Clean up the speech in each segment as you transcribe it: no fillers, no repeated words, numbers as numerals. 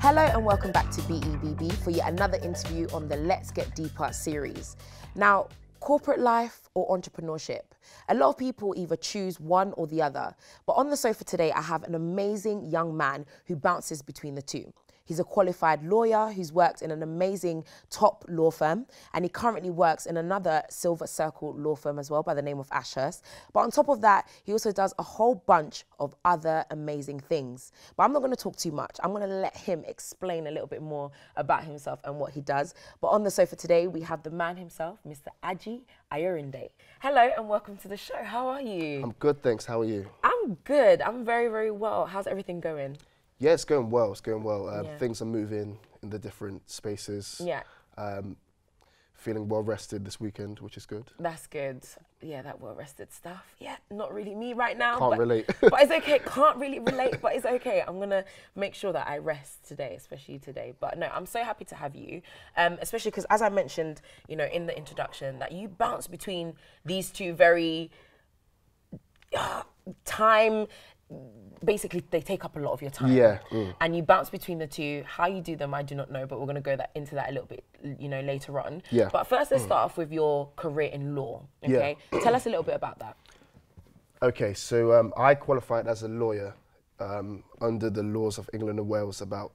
Hello and welcome back to BEBB for yet another interview on the Let's Get Deeper series. Now, corporate life or entrepreneurship? A lot of people either choose one or the other, but on the sofa today I have an amazing young man who bounces between the two. He's a qualified lawyer who's worked in an amazing top law firm, and he currently works in another Silver Circle law firm as well by the name of Ashurst. But on top of that, he also does a whole bunch of other amazing things. But I'm not going to talk too much. I'm going to let him explain a little bit more about himself and what he does. But on the sofa today, we have the man himself, Mr. Aji Ayorinde. Hello and welcome to the show. How are you? I'm good, thanks. How are you? I'm good. I'm very, very well. How's everything going? Yeah, it's going well. It's going well. Yeah. Things are moving in the different spaces. Yeah. Feeling well rested this weekend, which is good. That's good. Yeah, that well-rested stuff. Yeah, not really me right now. Can't relate. But it's okay. Can't really relate, but it's okay. I'm going to make sure that I rest today, especially today. But no, I'm so happy to have you, especially because as I mentioned, you know, in the introduction, that you bounce between these two very basically they take up a lot of your time. Yeah. And you bounce between the two. How you do them, I do not know, but we're going to go into that a little bit, you know, later on. Yeah. But first, let's start off with your career in law, okay? Yeah. Tell us a little bit about that. Okay, so I qualified as a lawyer under the laws of England and Wales about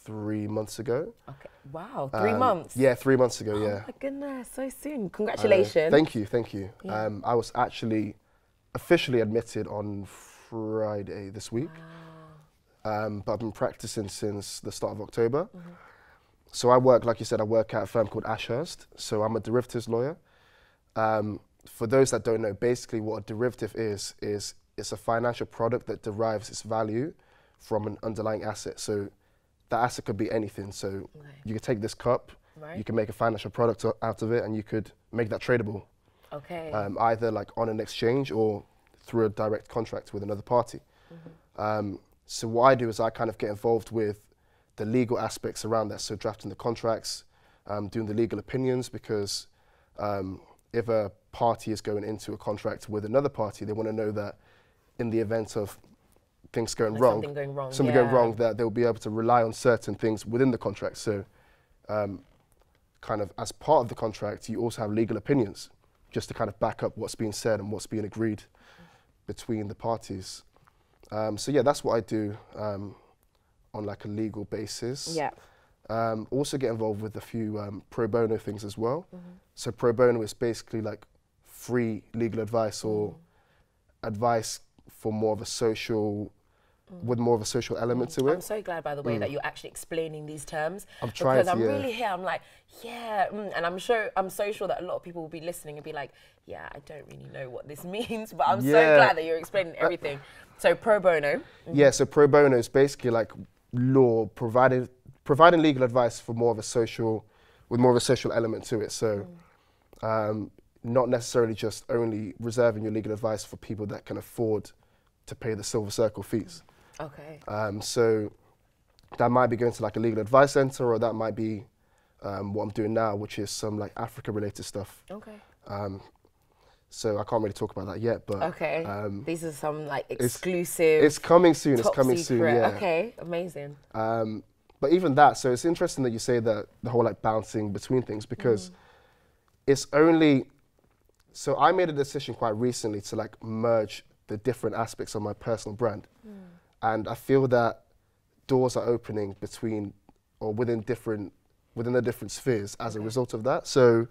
3 months ago. Okay. Wow, 3 months? Yeah, 3 months ago, yeah. Oh my goodness, so soon. Congratulations. Thank you, thank you. Yeah. I was actually officially admitted on Friday this week. Wow. But I've been practicing since the start of October. So I work, like you said, I work at a firm called Ashurst. So I'm a derivatives lawyer. For those that don't know, basically what a derivative is it's a financial product that derives its value from an underlying asset. So that asset could be anything. So you could take this cup, you can make a financial product out of it, and you could make that tradable. Okay. Either like on an exchange or through a direct contract with another party. So what I do is I kind of get involved with the legal aspects around that. So drafting the contracts, doing the legal opinions, because if a party is going into a contract with another party, they want to know that in the event of things going wrong, something going wrong, that they'll be able to rely on certain things within the contract. So kind of as part of the contract, you also have legal opinions, just to kind of back up what's being said and what's being agreed between the parties. So yeah, that's what I do on like a legal basis. Yeah. Also get involved with a few pro bono things as well. So pro bono is basically like free legal advice or advice for more of a social, with more of a social element to it. I'm so glad, by the way, that you're actually explaining these terms. I'm trying because to, I'm really here. I'm like, yeah, and I'm so sure that a lot of people will be listening and be like, yeah, I don't really know what this means, but I'm so glad that you're explaining everything. So pro bono. Yeah, so pro bono is basically like law providing legal advice for more of a social, with more of a social element to it. So not necessarily just only reserving your legal advice for people that can afford to pay the Silver Circle fees. Okay. So that might be going to like a legal advice center, or that might be what I'm doing now, which is some like Africa related stuff. Okay. So I can't really talk about that yet, but okay. These are some like exclusive. It's coming soon. It's coming secret. soon. Yeah. Okay. Amazing. But even that, so it's interesting that you say that the whole like bouncing between things, because it's only. So I made a decision quite recently to like merge the different aspects of my personal brand. And I feel that doors are opening between or within the different spheres as a result of that. So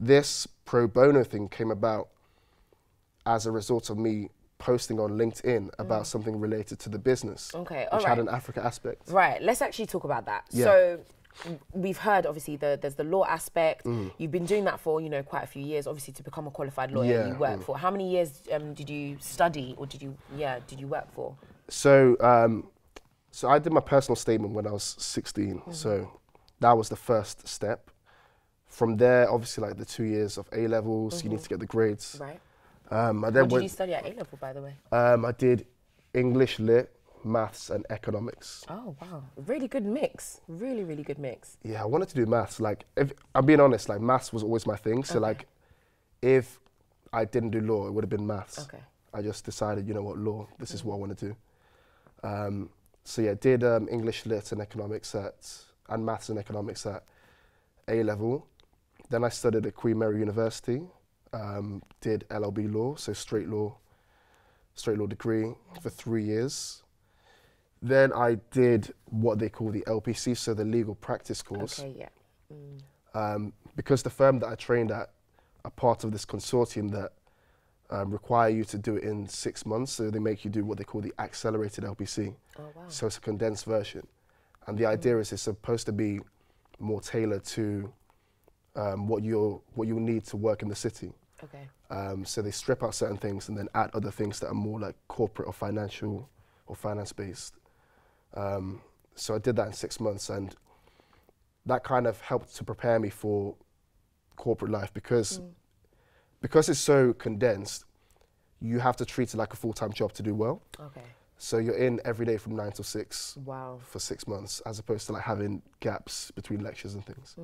this pro bono thing came about as a result of me posting on LinkedIn about something related to the business, which had an Africa aspect. Right, let's actually talk about that. Yeah. So we've heard, obviously, there's the law aspect. You've been doing that for, you know, quite a few years, obviously, to become a qualified lawyer. You work for. How many years did you study, or did you work for? So, so I did my personal statement when I was 16. So that was the first step. From there, obviously, like the 2 years of A levels, you need to get the grades. Right. What did you study at A level, by the way? I did English Lit, Maths and Economics. Oh, wow. Really good mix. Really, really good mix. Yeah, I wanted to do maths. Like, if I'm being honest, like maths was always my thing. So like, if I didn't do law, it would have been maths. Okay. I just decided, you know what, law, this is what I want to do. So yeah, did English Lit and Economics and Maths and Economics at A level. Then I studied at Queen Mary University, did LLB law, so straight law degree for 3 years. Then I did what they call the LPC, so the legal practice course. Okay, yeah. Because the firm that I trained at are part of this consortium that require you to do it in 6 months, so they make you do what they call the accelerated LPC. Oh, wow. So it's a condensed version. And the idea is it's supposed to be more tailored to what you'll need to work in the city. Okay. So they strip out certain things and then add other things that are more like corporate or financial or finance based. So I did that in 6 months, and that kind of helped to prepare me for corporate life because it's so condensed, you have to treat it like a full-time job to do well. Okay. So you're in every day from 9 till 6 Wow. for 6 months, as opposed to like having gaps between lectures and things.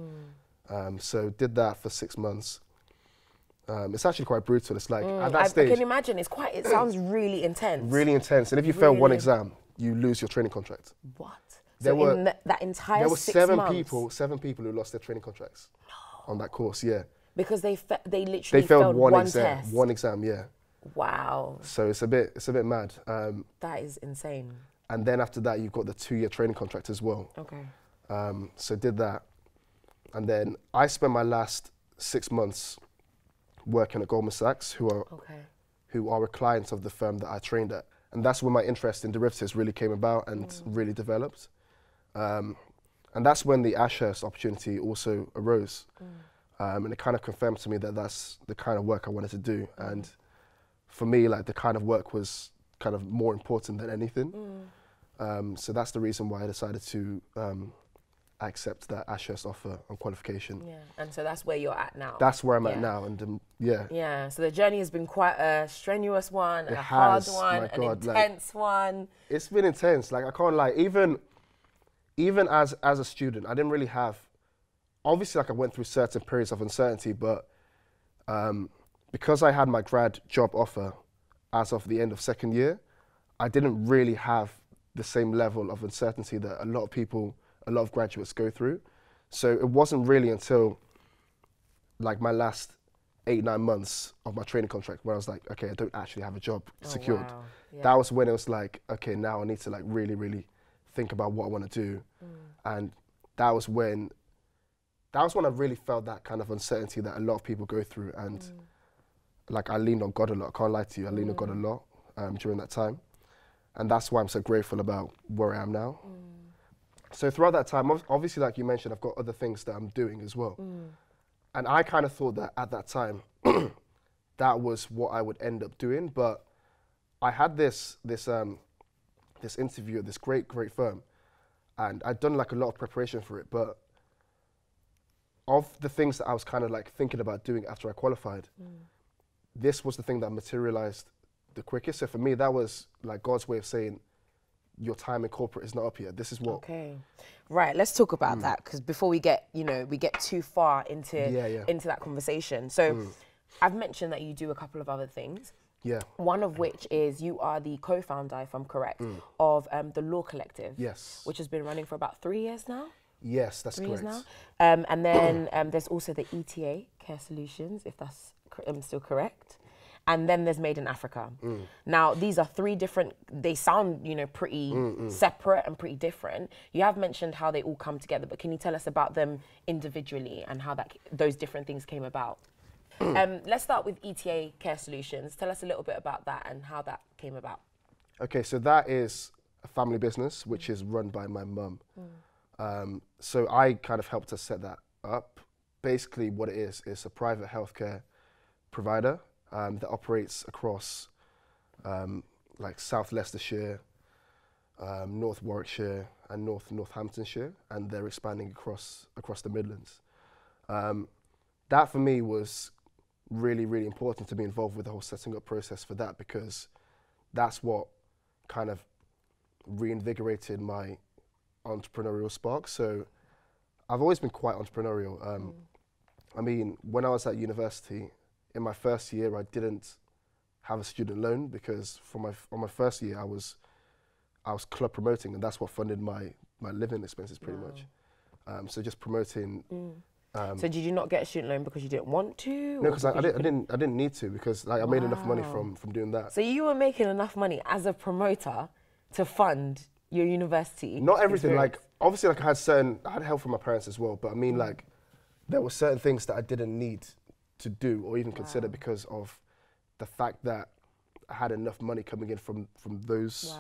So did that for 6 months. It's actually quite brutal. It's like at that stage, I can imagine. It sounds really intense. really intense. And if you fail one exam, you lose your training contract. What? There So were- in that entire There were 6 seven months, people who lost their training contracts on that course. Yeah, because they literally they failed one exam. test. One exam, yeah. Wow, So it's a bit mad. that is insane. And then after that, you've got the 2-year training contract as well. Okay. So did that, and then I spent my last 6 months working at Goldman Sachs, who are a client of the firm that I trained at, and that's when my interest in derivatives really came about and really developed. And that's when the Ashurst opportunity also arose, and it kind of confirmed to me that that's the kind of work I wanted to do. And for me, like the kind of work was kind of more important than anything. So that's the reason why I decided to accept that Ashurst offer on qualification. Yeah, and so that's where you're at now. That's where I'm at now, and yeah. Yeah, so the journey has been quite a strenuous one, It a hard has, one, my an God, like, intense one. It's been intense. Like I can't lie. Even as a student, I didn't really have. Obviously, like I went through certain periods of uncertainty, but because I had my grad job offer as of the end of second year, I didn't really have the same level of uncertainty that a lot of graduates go through. So it wasn't really until like my last 8-9 months of my training contract where I was like, okay, I don't actually have a job secured. Wow. Yeah. That was when it was like, okay, now I need to like really think about what I want to do. And that was when I really felt that kind of uncertainty that a lot of people go through. And like I leaned on God a lot. I can't lie to you. I leaned on God a lot during that time. And that's why I'm so grateful about where I am now. So throughout that time, obviously, like you mentioned, I've got other things that I'm doing as well. And I kind of thought that at that time, that was what I would end up doing. But I had this interview at this great firm, and I'd done like a lot of preparation for it. But of the things that I was kind of like thinking about doing after I qualified, this was the thing that materialized the quickest. So for me, that was like God's way of saying, your time in corporate is not up yet. This is what. Okay, right. Let's talk about that, because before we get too far into that conversation. So, I've mentioned that you do a couple of other things. Yeah. One of which is you are the co-founder, if I'm correct, of the Law Collective. Yes. Which has been running for about 3 years now. Yes, that's 3 years correct. now. And then there's also the ETA Care Solutions, if that's still correct. And then there's Made in Africa. Now, these are 3 different, they sound, pretty separate and pretty different. You have mentioned how they all come together, but can you tell us about them individually and how those different things came about? Let's start with ETA Care Solutions. Tell us a little bit about that and how that came about. Okay, so that is a family business, which is run by my mum. So I kind of helped her set that up. Basically what it is a private healthcare provider that operates across like South Leicestershire, North Warwickshire and Northamptonshire, and they're expanding across the Midlands. That for me was really important to be involved with the whole setting up process for that, because that's what kind of reinvigorated my entrepreneurial spark. So I've always been quite entrepreneurial. I mean, when I was at university, in my first year, I didn't have a student loan because on my first year, I was I was club promoting, and that's what funded my living expenses pretty much. So just promoting. So did you not get a student loan because you didn't want to? No, because I didn't need to, because like I made enough money from doing that. So you were making enough money as a promoter to fund your university? Not everything. experience. Like obviously, like I had help from my parents as well, but I mean like there were certain things that I didn't need to do or even consider because of the fact that I had enough money coming in from those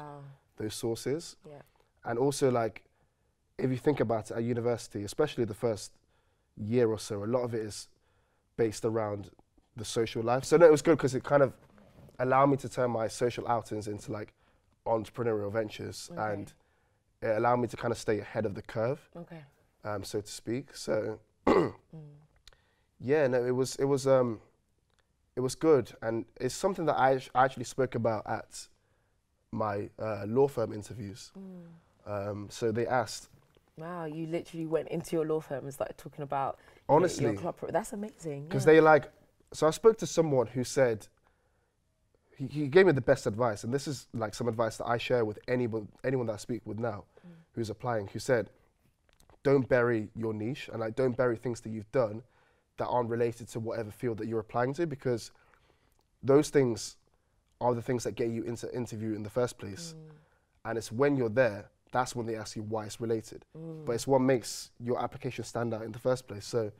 sources. Yeah. And also, like, if you think about it, at university, especially the first year or so, a lot of it is based around the social life. So no, it was good because it kind of allowed me to turn my social outings into like entrepreneurial ventures, and it allowed me to kind of stay ahead of the curve, so to speak. So yeah, no, it was good, and it's something that I actually spoke about at my law firm interviews. So they asked. Wow, you literally went into your law firm and started talking about honestly, your club. That's amazing. Because they like, so I spoke to someone who said, he gave me the best advice, and this is like some advice that I share with anyone that I speak with now who's applying, who said, don't bury your niche, and like don't bury things that you've done that aren't related to whatever field that you're applying to, because those things are the things that get you into interview in the first place. And it's when you're there, that's when they ask you why it's related. But it's what makes your application stand out in the first place. So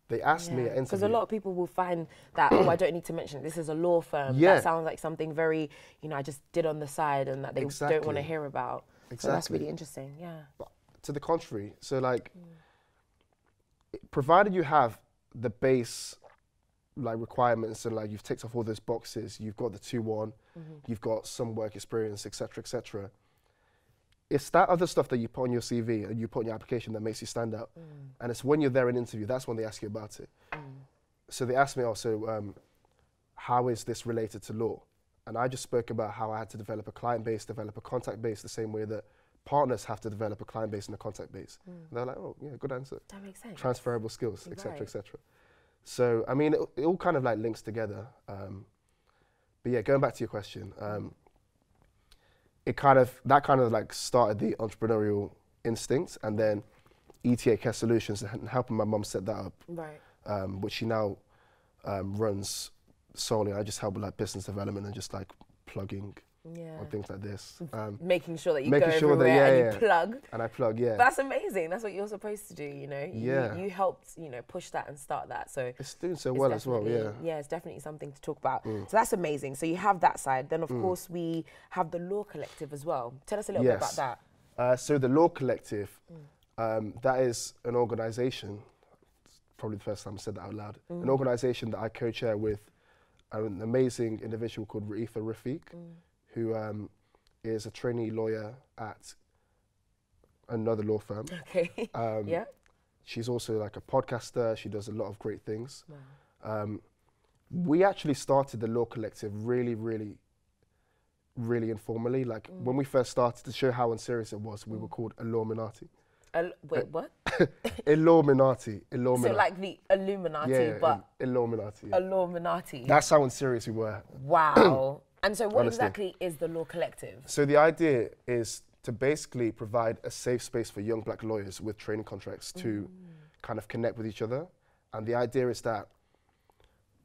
they asked me at interview. Because a lot of people will find that, oh, I don't need to mention it. This is a law firm. That sounds like something very, I just did on the side and that they don't want to hear about. So that's really interesting, But to the contrary, so like, provided you have the base like requirements and like you've ticked off all those boxes, you've got the 2-1, you've got some work experience, etc., etc. It's that other stuff that you put on your CV and you put in your application that makes you stand out. And it's when you're there in interview, that's when they ask you about it. So they asked me also, how is this related to law? And I just spoke about how I had to develop a client base, develop a contact base, the same way that partners have to develop a client base and a contact base. And they're like, oh, yeah, good answer. That makes sense. Transferable skills, etc., etc. So, I mean, it all kind of like links together. But yeah, going back to your question, that kind of like started the entrepreneurial instinct, and then ETA Care Solutions and helping my mum set that up, which she now runs solely. I just help with like business development and just like plugging on things like this. Making sure that you go everywhere and you plug. And I plug, That's amazing. That's what you're supposed to do, You helped, push that and start that. So it's doing so well as well, Yeah, it's definitely something to talk about. So that's amazing. So you have that side. Then, of course, we have the Law Collective as well. Tell us a little bit about that. So the Law Collective, that is an organisation, probably the first time I said that out loud, an organisation that I co-chair with an amazing individual called Ra'ifa Rafiq, who is a trainee lawyer at another law firm. She's also like a podcaster. She does a lot of great things. We actually started the Law Collective really, really, really informally. Like when we first started, to show how unserious it was, we were called Illuminati. Wait, what? Illuminati. So like the Illuminati, but Illuminati. Illuminati. That's how unserious we were. Wow. And so what exactly is the Law Collective? So the idea is to basically provide a safe space for young black lawyers with training contracts to kind of connect with each other. And the idea is that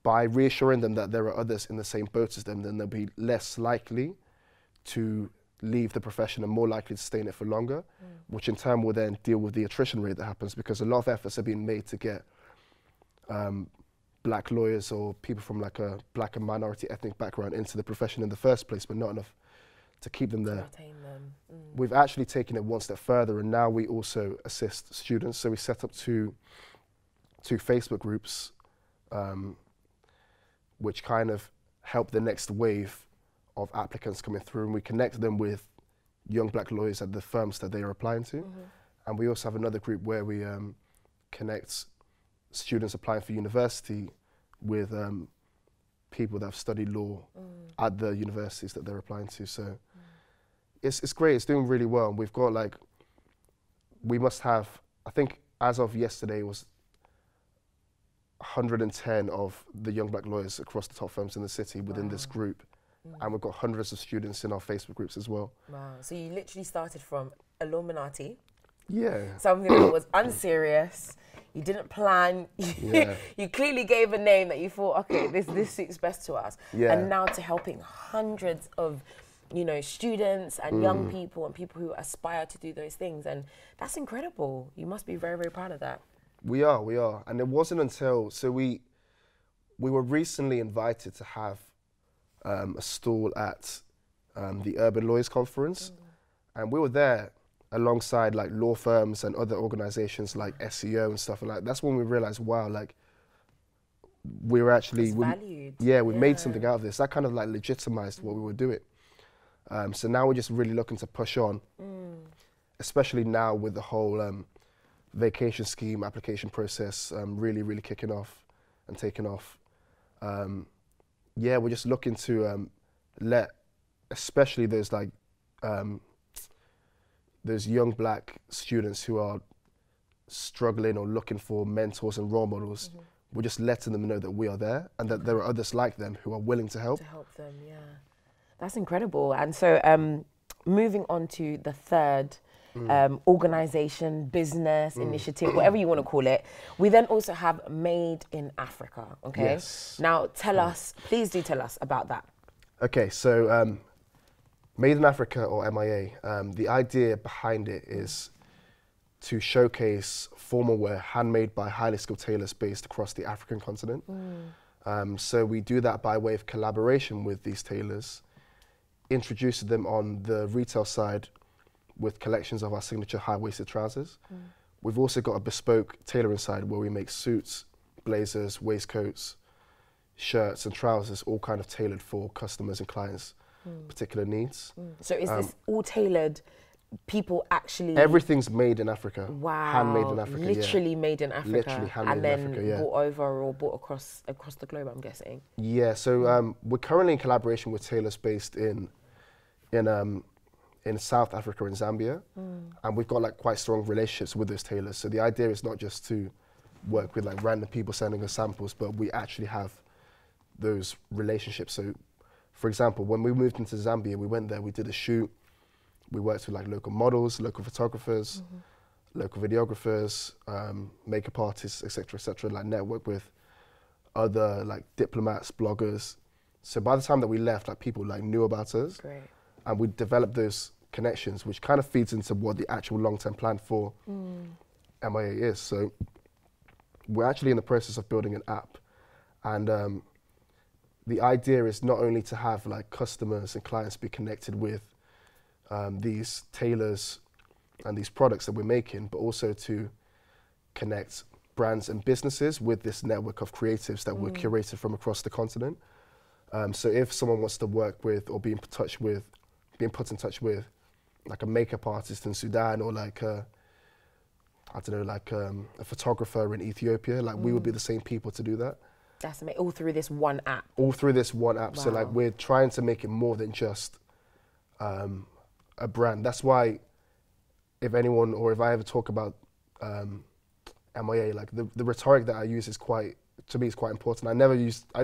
by reassuring them that there are others in the same boat as them, then they'll be less likely to leave the profession and more likely to stay in it for longer, which in turn will then deal with the attrition rate that happens, because a lot of efforts are being made to get black lawyers or people from like a black and minority ethnic background into the profession in the first place, but not enough to keep them there. We've actually taken it one step further, and now we also assist students. So we set up two Facebook groups, which kind of help the next wave of applicants coming through, and we connect them with young black lawyers at the firms that they are applying to. And we also have another group where we connect students applying for university with people that have studied law at the universities that they're applying to. So it's great, it's doing really well. And we've got like, we must have, I think as of yesterday, it was 110 of the young black lawyers across the top firms in the city within this group and we've got hundreds of students in our Facebook groups as well. Wow. So you literally started from Illuminati. Yeah. Something that was unserious. You didn't plan. Yeah. You clearly gave a name that you thought, okay, this suits best to us. Yeah. And now to helping hundreds of, you know, students and young people and people who aspire to do those things. And that's incredible. You must be very, very proud of that. We are. And it wasn't until, so we were recently invited to have a stall at the Urban Lawyers Conference. And we were there alongside like law firms and other organizations like SEO and stuff like that. That's when we realized, wow, like we were actually valued. Yeah, we made something out of this. That kind of like legitimized what we were doing. So now we're just really looking to push on, especially now with the whole vacation scheme application process really, really kicking off and taking off. Yeah, we're just looking to let, especially those like those young black students who are struggling or looking for mentors and role models, we're just letting them know that we are there and that there are others like them who are willing to help. To help them, yeah. That's incredible. And so moving on to the third organization, business, initiative, whatever you want to call it, we then also have Made in Africa, okay? Yes. Now tell us, please do tell us about that. Okay, so Made in Africa, or MIA, the idea behind it is to showcase formal wear handmade by highly skilled tailors based across the African continent. So we do that by way of collaboration with these tailors, introducing them on the retail side with collections of our signature high-waisted trousers. We've also got a bespoke tailoring side where we make suits, blazers, waistcoats, shirts and trousers, all kind of tailored for customers and clients' particular needs. So is this all tailored? People actually... Everything's made in Africa. Wow. Handmade in Africa, Literally made in Africa. Literally handmade in Africa, and then brought over or brought across the globe, I'm guessing. Yeah, so we're currently in collaboration with tailors based in South Africa and Zambia. And we've got like quite strong relationships with those tailors. So the idea is not just to work with like random people sending us samples, but we actually have those relationships. So for example, when we moved into Zambia, we went there, we did a shoot. We worked with like local models, local photographers, local videographers, makeup artists, etc., like network with other like diplomats, bloggers. So by the time that we left, like people like knew about us. Great. And we developed those connections, which kind of feeds into what the actual long-term plan for MIA is. So we're actually in the process of building an app. And the idea is not only to have like customers and clients be connected with these tailors and these products that we're making, but also to connect brands and businesses with this network of creatives that we're curated from across the continent. So if someone wants to work with or being put in touch with like a makeup artist in Sudan or like a photographer in Ethiopia, like we would be the same people to do that. That's amazing. All through this one app. All through this one app. Wow. So like we're trying to make it more than just a brand. That's why if anyone, or if I ever talk about MIA, like the rhetoric that I use is quite, to me, is quite important. I'd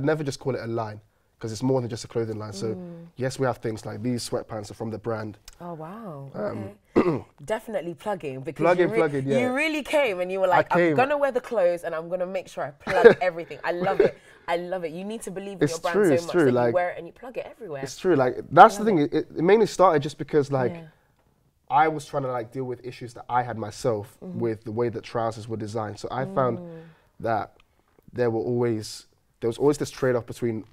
never just call it a line, because it's more than just a clothing line. So yes, we have things like these sweatpants are from the brand. Oh wow. Okay. Definitely plugging, because yeah. You really came and you were like, I'm gonna wear the clothes and I'm gonna make sure I plug everything. I love it. I love it. You need to believe in your brand so much that you wear it and you plug it everywhere. It's true. Like that's the thing. It mainly started just because like I was trying to like deal with issues that I had myself with the way that trousers were designed. So I found that there was always this trade-off between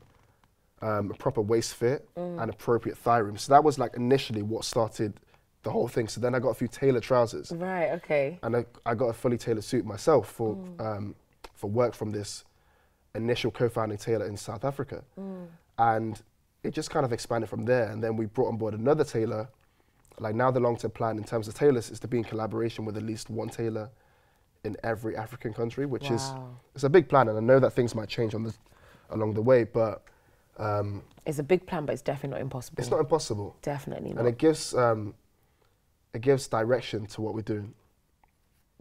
a proper waist fit and appropriate thigh room. So that was like initially what started the whole thing. So then I got a few tailored trousers. Right. Okay. And I got a fully tailored suit myself for work from this initial co-founding tailor in South Africa. And it just kind of expanded from there. And then we brought on board another tailor. Like now the long-term plan in terms of tailors is to be in collaboration with at least one tailor in every African country, which is it's a big plan. And I know that things might change along the way, but it's a big plan, but it's definitely not impossible. It's not impossible. Definitely not. And it gives direction to what we're doing.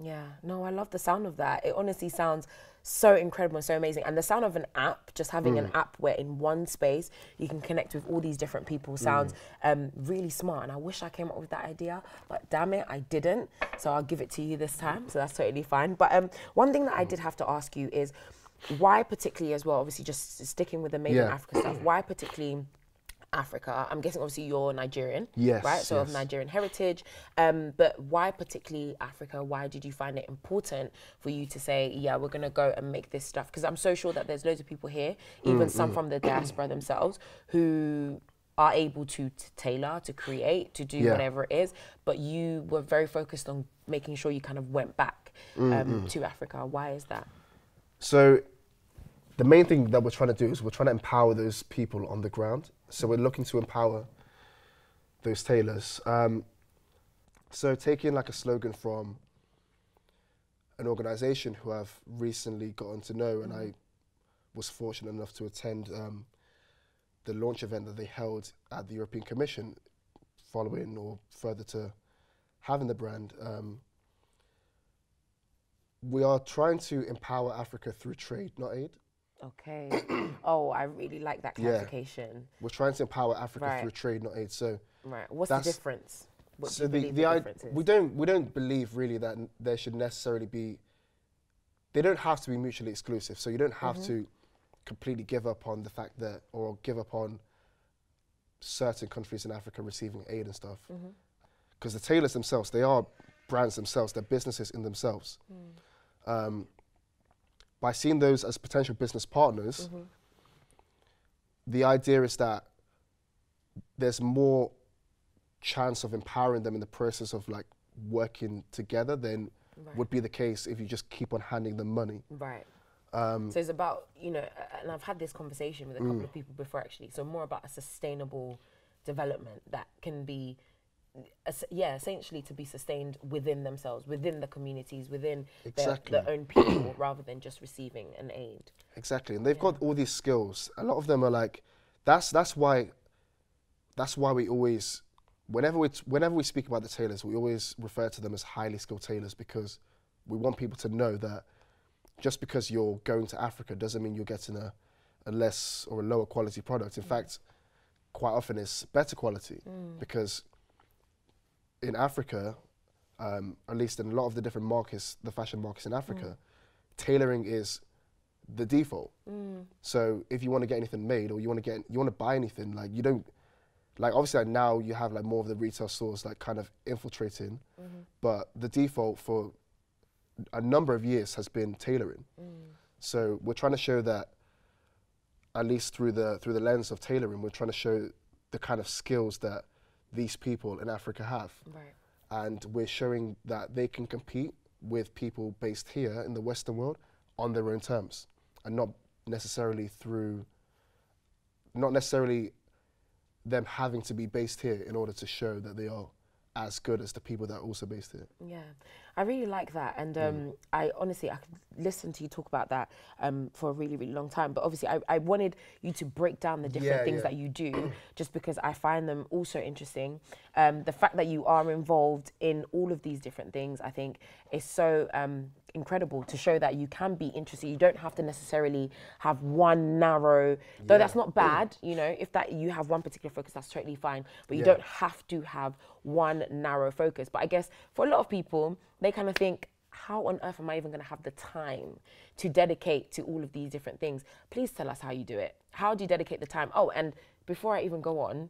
Yeah, no, I love the sound of that. It honestly sounds so incredible and so amazing. And the sound of an app, just having an app where in one space you can connect with all these different people sounds really smart. And I wish I came up with that idea, but damn it, I didn't. So I'll give it to you this time. So that's totally fine. But one thing that I did have to ask you is why particularly as well, obviously just sticking with the Made in Africa stuff, why particularly Africa? I'm guessing obviously you're Nigerian, yes, right? So of Nigerian heritage, but why particularly Africa? Why did you find it important for you to say, yeah, we're gonna go and make this stuff? Because I'm so sure that there's loads of people here, even some from the diaspora themselves, who are able to tailor, to create, to do whatever it is, but you were very focused on making sure you kind of went back to Africa. Why is that? So the main thing that we're trying to do is we're trying to empower those people on the ground. So we're looking to empower those tailors. So taking like a slogan from an organization who I've recently gotten to know, and I was fortunate enough to attend the launch event that they held at the European Commission following or further to having the brand. We are trying to empower Africa through trade, not aid. Okay. Oh, I really like that clarification. We're trying to empower Africa through trade, not aid. So, what's the difference? What so do you believe the difference is? we don't believe really that there should necessarily be. They don't have to be mutually exclusive. So you don't have to completely give up on the fact that, or give up on certain countries in Africa receiving aid and stuff, because the tailors themselves, they are brands themselves, they're businesses in themselves. By seeing those as potential business partners, the idea is that there's more chance of empowering them in the process of like working together than would be the case if you just keep on handing them money. Right. So it's about, you know, and I've had this conversation with a couple of people before actually, so more about a sustainable development that can be essentially to be sustained within themselves, within the communities, within their own people, rather than just receiving an aid. Exactly, and they've got all these skills. A lot of them are like, that's why we always, whenever we speak about the tailors, we always refer to them as highly skilled tailors, because we want people to know that just because you're going to Africa doesn't mean you're getting a less or a lower quality product. In fact, quite often it's better quality, because in Africa, at least in a lot of the different markets, the fashion markets in Africa, tailoring is the default. So if you want to get anything made, or you want to buy anything, like you don't, like obviously like now you have like more of the retail stores like kind of infiltrating, but the default for a number of years has been tailoring. So we're trying to show that, at least through the lens of tailoring, we're trying to show the kind of skills that these people in Africa have. And we're showing that they can compete with people based here in the Western world on their own terms, and not necessarily them having to be based here in order to show that they are as good as the people that are also based here. Yeah, I really like that, and I honestly, I could listen to you talk about that for a really, really long time, but obviously I wanted you to break down the different things that you do, just because I find them also interesting. The fact that you are involved in all of these different things, I think is so incredible, to show that you can be interested. You don't have to necessarily have one narrow, though that's not bad, you know, if that you have one particular focus, that's totally fine, but you don't have to have one narrow focus. But I guess for a lot of people, they kind of think, how on earth am I even going to have the time to dedicate to all of these different things? Please tell us how you do it. How do you dedicate the time? Oh, and before I even go on,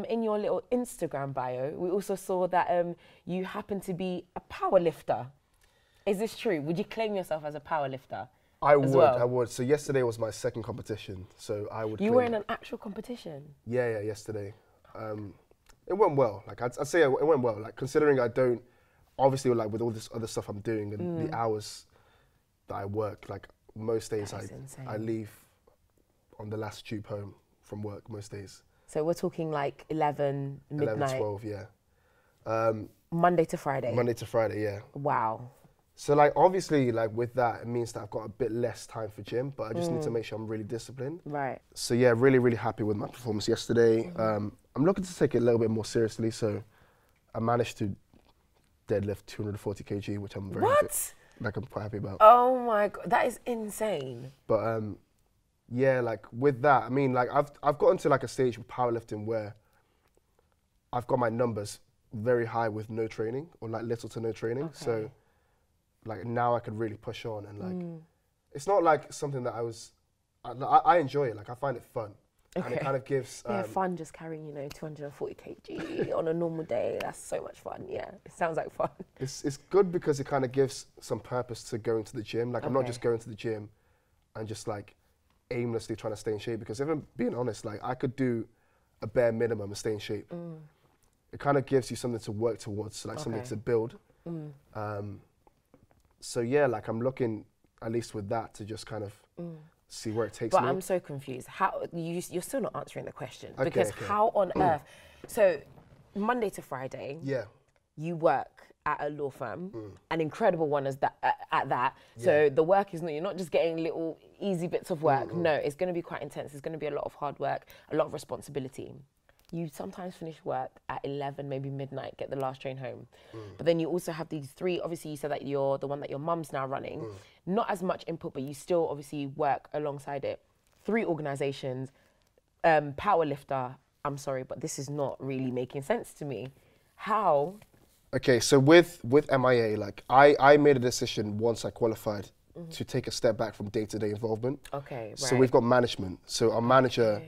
in your little Instagram bio, we also saw that you happen to be a power lifter. Is this true? Would you claim yourself as a power lifter? I would. So yesterday was my second competition, so I would. You were in an actual competition? Yeah, yesterday. It went well. Like I'd say it went well. Like considering I don't, obviously like with all this other stuff I'm doing and the hours that I work, like most days I leave on the last tube home from work most days. So we're talking like 11, midnight? 11, 12, yeah. Monday to Friday? Monday to Friday, yeah. Wow. So like obviously like with that, it means that I've got a bit less time for gym, but I just need to make sure I'm really disciplined. Right. So yeah, really, really happy with my performance yesterday. I'm looking to take it a little bit more seriously, so I managed to deadlift 240 kg, which I'm very I'm quite happy about. Oh my God, that is insane. But yeah, like with that, I mean, like I've gotten to like a stage with powerlifting where I've got my numbers very high with no training or like little to no training. Okay. So like now I could really push on and like, it's not like something that I enjoy it. Like I find it fun. Okay. And it kind of gives... fun just carrying, 240 kg on a normal day. That's so much fun. Yeah, it sounds like fun. It's good because it kind of gives some purpose to going to the gym. Like I'm not just going to the gym and just like aimlessly trying to stay in shape, because if I'm being honest, like I could do a bare minimum and stay in shape. It kind of gives you something to work towards, like something to build. So yeah, like I'm looking, at least with that, to just kind of see where it takes me. But I'm so confused. How you're still not answering the question, because how on earth? So Monday to Friday, you work at a law firm, an incredible one as that at that. So the work is not, you're not just getting little easy bits of work. No, it's going to be quite intense. It's going to be a lot of hard work, a lot of responsibility. You sometimes finish work at 11, maybe midnight, get the last train home. But then you also have these three, obviously you said that you're the one that your mum's now running. Not as much input, but you still obviously work alongside it. 3 organizations, powerlifter. I'm sorry, but this is not really making sense to me. How? Okay, so with MIA, like I made a decision once I qualified to take a step back from day-to-day involvement. Okay, right. So we've got management. So our manager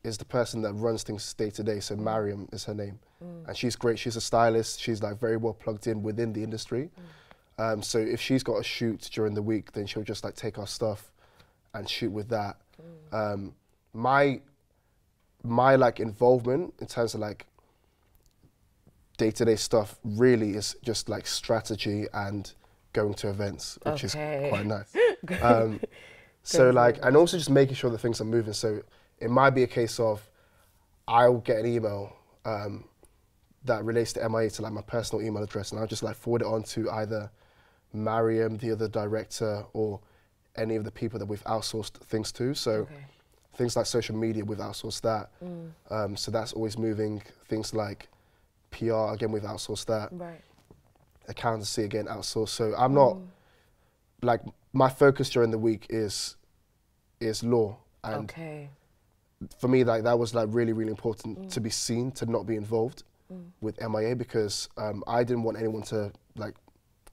is the person that runs things day to day. So Mariam is her name. And she's great. She's a stylist. She's like very well plugged in within the industry. So if she's got a shoot during the week, then she'll just like take our stuff and shoot with that. My like involvement in terms of like day-to-day stuff really is just like strategy and going to events, which is quite nice. So like, and also just making sure that things are moving. So it might be a case of I'll get an email that relates to MIA to like my personal email address, and I'll just like forward it on to either Mariam, the other director, or any of the people that we've outsourced things to. So things like social media, we've outsourced that. So that's always moving. Things like PR, again, we've outsourced that. Right. Accountancy, again, outsourced. So I'm not, like, my focus during the week is law. And for me, like, that was like really, really important to be seen, to not be involved with MIA, because I didn't want anyone to like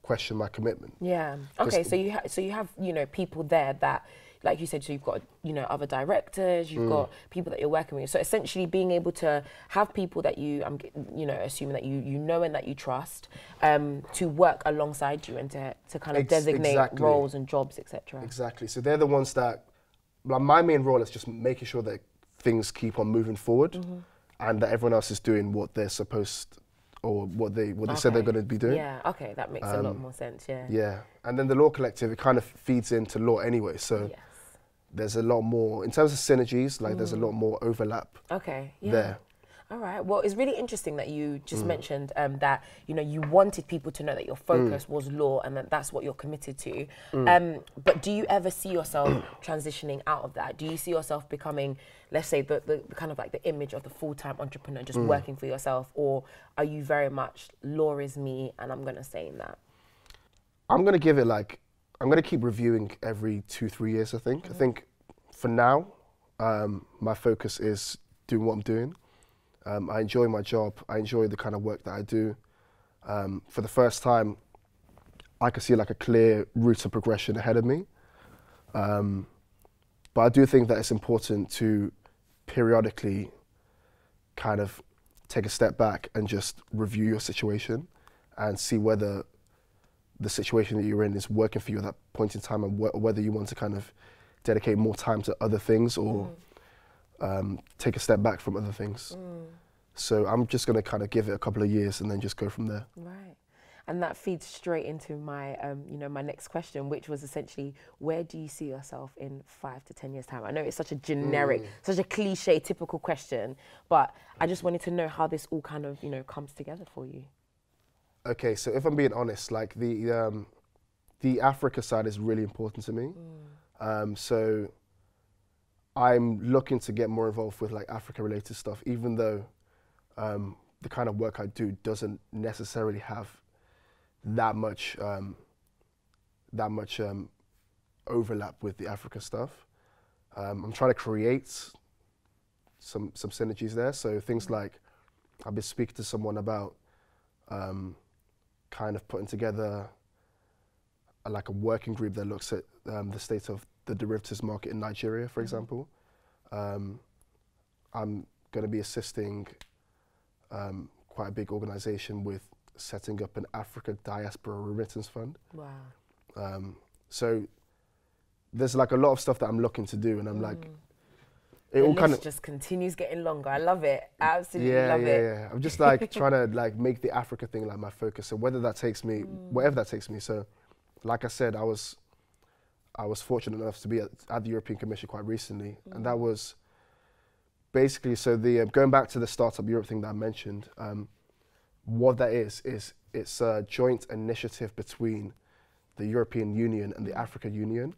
question my commitment. Yeah. Okay. So you have people there that, like you said, so you've got other directors, you've got people that you're working with. So essentially, being able to have people that you assuming that you know and that you trust, to work alongside you and to kind of designate roles and jobs, etc. Exactly. So they're the ones that, like, my main role is just making sure that things keep on moving forward, and that everyone else is doing what they're supposed, or what they said they're going to be doing. Yeah, okay, that makes a lot more sense, yeah. Yeah, and then the Law Collective, it kind of feeds into law anyway, so there's a lot more, in terms of synergies, like there's a lot more overlap there. All right, well, it's really interesting that you just mentioned that, you wanted people to know that your focus was law and that that's what you're committed to. But do you ever see yourself transitioning out of that? Do you see yourself becoming, let's say, the kind of like the image of the full-time entrepreneur, just working for yourself? Or are you very much, law is me and I'm going to stay in that? I'm going to give it like, I'm going to keep reviewing every 2-3 years, I think. I think for now, my focus is doing what I'm doing. I enjoy my job. I enjoy the kind of work that I do. For the first time, I could see like a clear route of progression ahead of me. But I do think that it's important to periodically kind of take a step back and just review your situation and see whether the situation that you're in is working for you at that point in time, and whether you want to kind of dedicate more time to other things or take a step back from other things. So I'm just going to kind of give it a couple of years and then just go from there. Right. And that feeds straight into my, my next question, which was essentially, where do you see yourself in 5 to 10 years' time? I know it's such a generic, such a cliche, typical question, but I just wanted to know how this all kind of, comes together for you. Okay, so if I'm being honest, like the Africa side is really important to me. So I'm looking to get more involved with like Africa-related stuff, even though the kind of work I do doesn't necessarily have that much overlap with the Africa stuff. I'm trying to create some synergies there. So things like, I've been speaking to someone about kind of putting together like a working group that looks at the state of the derivatives market in Nigeria, for example. I'm going to be assisting quite a big organization with setting up an Africa Diaspora Remittance Fund. Wow. So there's like a lot of stuff that I'm looking to do, and I'm like, it The all kind list of just continues getting longer. I love it. I absolutely love it. Yeah. I'm just like trying to like make the Africa thing like my focus. So whether that takes me, wherever that takes me. So, like I said, I was fortunate enough to be at the European Commission quite recently, and that was basically, so the going back to the Startup Europe thing that I mentioned. What that is it's a joint initiative between the European Union and the Africa Union,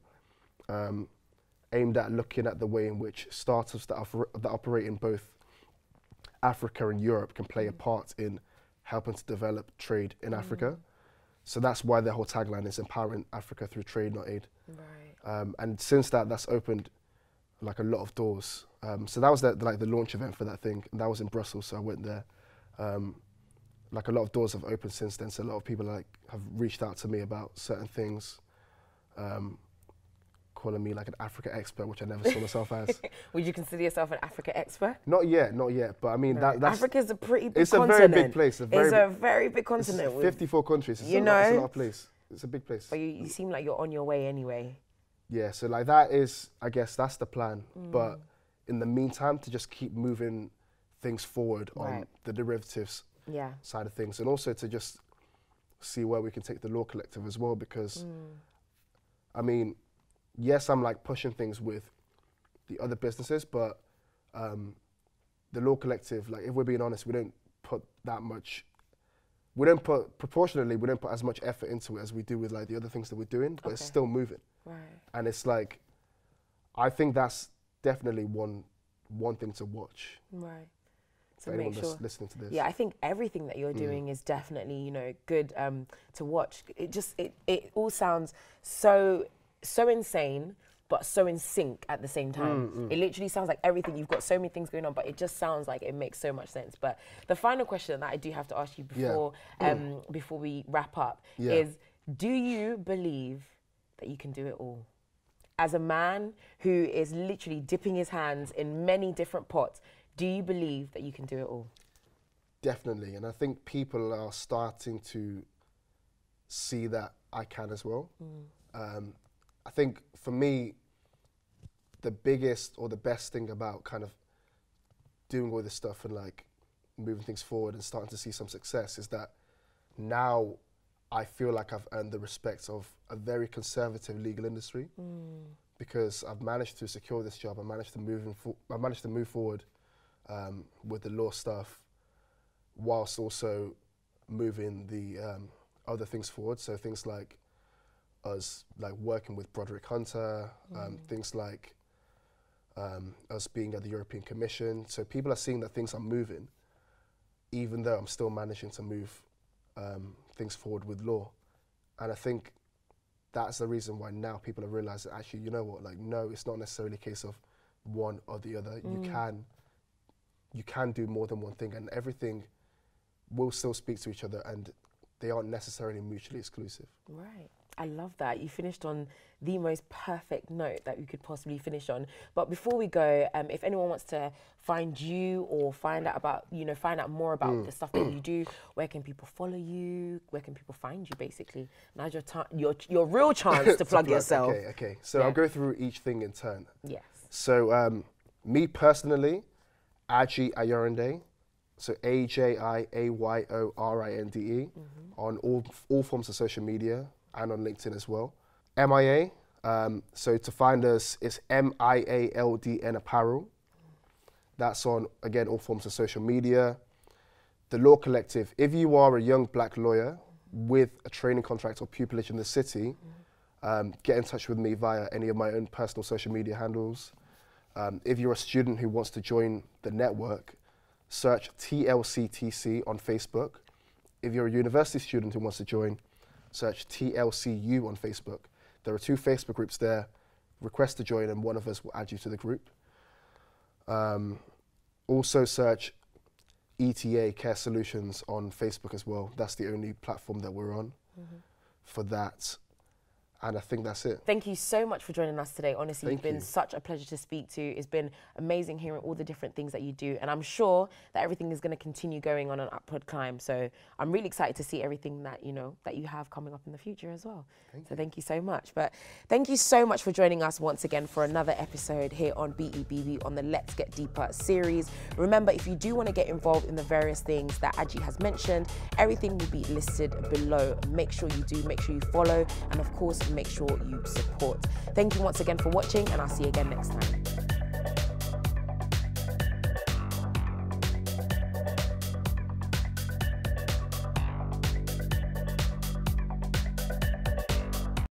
aimed at looking at the way in which startups that operate in both Africa and Europe can play a part in helping to develop trade in Africa. So that's why their whole tagline is empowering Africa through trade, not aid. Right. And since that's opened like a lot of doors. So that was the launch event for that thing, and that was in Brussels, so I went there. Like a lot of doors have opened since then, so a lot of people like have reached out to me about certain things, calling me like an Africa expert, which I never saw myself as. Would you consider yourself an Africa expert? Not yet, but I mean, that's... Africa's a pretty big it's continent. It's a very big place. It's a very big continent. It's 54 countries. It's you a know? lot, it's a lot of place. It's a big place. But you seem like you're on your way anyway. Yeah, so like that is, I guess that's the plan. But in the meantime, to just keep moving things forward on the derivatives side of things, and also to just see where we can take the Law Collective as well, because I mean, yes, I'm like pushing things with the other businesses, but the Law Collective, like if we're being honest, we don't put proportionally, we don't put as much effort into it as we do with like the other things that we're doing, but it's still moving. Right. And it's like, I think that's definitely one thing to watch. Right. For anyone that's listening to this. Yeah, I think everything that you're doing is definitely, you know, good to watch. It all sounds so insane, but so in sync at the same time. It literally sounds like everything, you've got so many things going on, but it just sounds like it makes so much sense. But the final question that I do have to ask you before we wrap up is, do you believe that you can do it all? As a man who is literally dipping his hands in many different pots, do you believe that you can do it all? Definitely, and I think people are starting to see that I can as well. I think for me, the biggest or the best thing about kind of doing all this stuff and like moving things forward and starting to see some success is that now I feel like I've earned the respect of a very conservative legal industry, because I've managed to secure this job. I managed to move forward with the law stuff, whilst also moving the other things forward. So things like us like working with Broderick Hunter, things like us being at the European Commission. So people are seeing that things are moving, even though I'm still managing to move things forward with law. And I think that's the reason why now people have realized that actually, you know what, like, no, it's not necessarily a case of one or the other. You can do more than one thing, and everything will still speak to each other, and they aren't necessarily mutually exclusive. Right. I love that. You finished on the most perfect note that you could possibly finish on. But before we go, if anyone wants to find you or find out about, find out more about the stuff that you do, where can people follow you? Where can people find you, basically? Now's your real chance to plug yourself. Okay. So I'll go through each thing in turn. Yes. So me personally, Aji Ayorinde. So AJIAYORINDE on all forms of social media and on LinkedIn as well. MIA, so to find us, it's MIALDN Apparel. That's on, again, all forms of social media. The Law Collective, if you are a young black lawyer with a training contract or pupillage in the city, get in touch with me via any of my own personal social media handles. If you're a student who wants to join the network, search TLCTC on Facebook. If you're a university student who wants to join, search TLCU on Facebook. There are 2 Facebook groups there. Request to join and one of us will add you to the group. Also search ETA Care Solutions on Facebook as well. That's the only platform that we're on for that. And I think that's it. Thank you so much for joining us today. Honestly, Thank you've been you. such a pleasure to speak to. It's been amazing hearing all the different things that you do. And I'm sure that everything is going to continue going on an upward climb. So I'm really excited to see everything that, that you have coming up in the future as well. Thank you so much. But thank you so much for joining us once again for another episode here on BEBB on the Let's Get Deeper series. Remember, if you do want to get involved in the various things that Aji has mentioned, everything will be listed below. Make sure you do, make sure you follow, and of course, make sure you support. Thank you once again for watching, and I'll see you again next time.